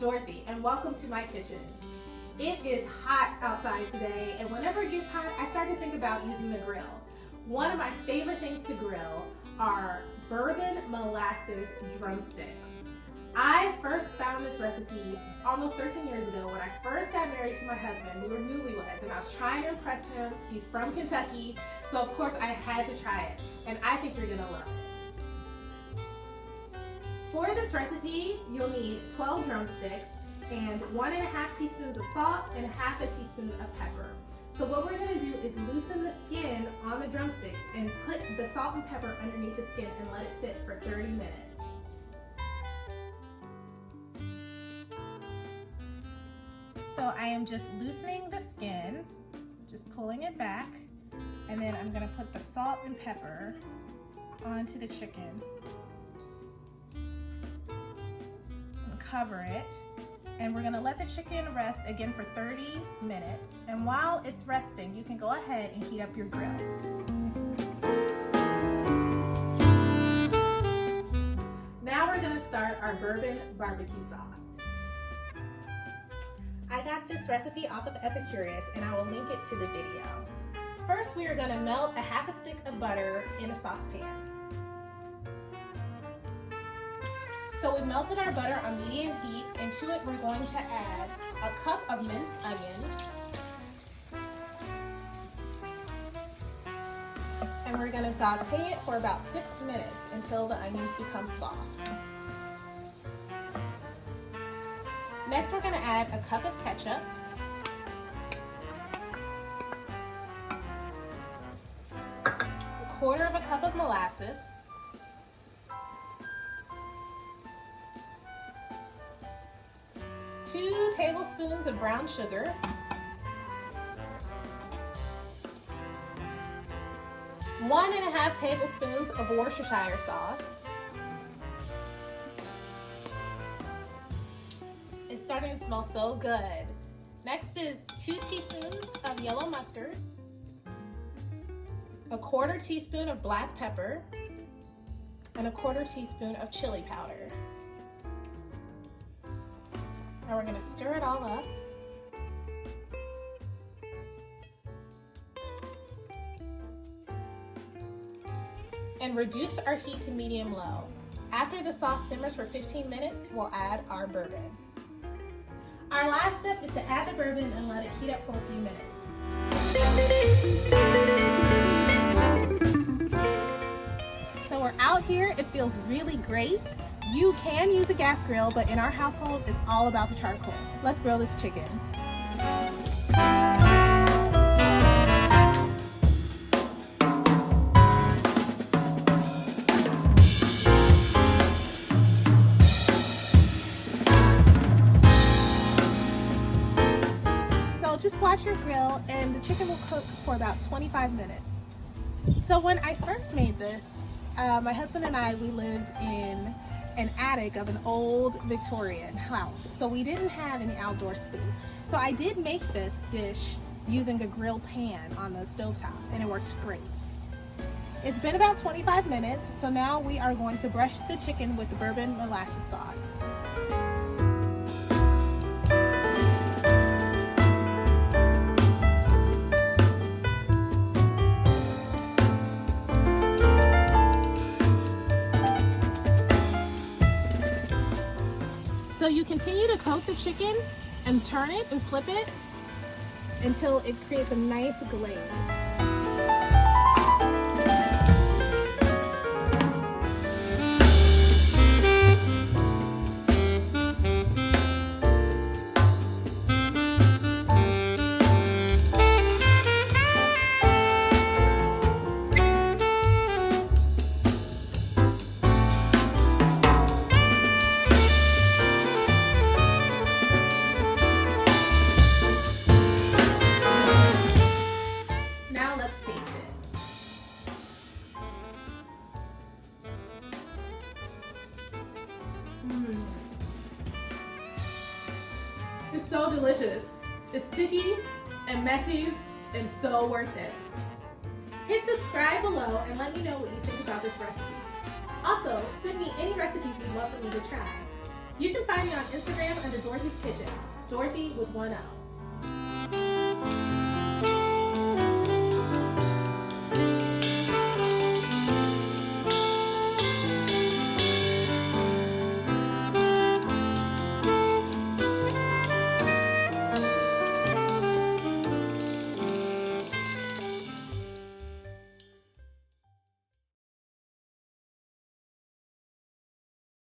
Dorothy, and welcome to my kitchen. It is hot outside today, and whenever it gets hot, I start to think about using the grill. One of my favorite things to grill are bourbon molasses drumsticks. I first found this recipe almost 13 years ago when I first got married to my husband. We were newlyweds, and I was trying to impress him. He's from Kentucky, so of course I had to try it, and I think you're gonna love it. For this recipe, you'll need 12 drumsticks and 1.5 teaspoons of salt and 1/2 teaspoon of pepper. So what we're gonna do is loosen the skin on the drumsticks and put the salt and pepper underneath the skin and let it sit for 30 minutes. So I am just loosening the skin, just pulling it back, and then I'm gonna put the salt and pepper onto the chicken. Cover it, and we're gonna let the chicken rest again for 30 minutes. And while it's resting, you can go ahead and heat up your grill. Now we're gonna start our bourbon barbecue sauce. I got this recipe off of Ep.1, and I will link it to the video. First, we are gonna melt 1/2 stick of butter in a saucepan. So we've melted our butter on medium heat, and to it we're going to add a cup of minced onion. And we're going to saute it for about 6 minutes until the onions become soft. Next we're going to add a cup of ketchup. A 1/4 cup of molasses. 2 tablespoons of brown sugar, 1.5 tablespoons of Worcestershire sauce. It's starting to smell so good. Next is 2 teaspoons of yellow mustard, a 1/4 teaspoon of black pepper, and a 1/4 teaspoon of chili powder. Now we're going to stir it all up. And reduce our heat to medium-low. After the sauce simmers for 15 minutes, we'll add our bourbon. Our last step is to add the bourbon and let it heat up for a few minutes. So we're out here. It feels really great. You can use a gas grill, but in our household, it's all about the charcoal. Let's grill this chicken. So just watch your grill, and the chicken will cook for about 25 minutes. So when I first made this, my husband and I, we lived in an attic of an old Victorian house. So we didn't have any outdoor space. So I did make this dish using a grill pan on the stovetop, and it works great. It's been about 25 minutes, so now we are going to brush the chicken with the bourbon molasses sauce. So you continue to coat the chicken and turn it and flip it until it creates a nice glaze. It's so delicious. It's sticky and messy and so worth it. Hit subscribe below and let me know what you think about this recipe. Also, send me any recipes you'd love for me to try. You can find me on Instagram under Dorothy's Kitchen, Dorothy with 1 O.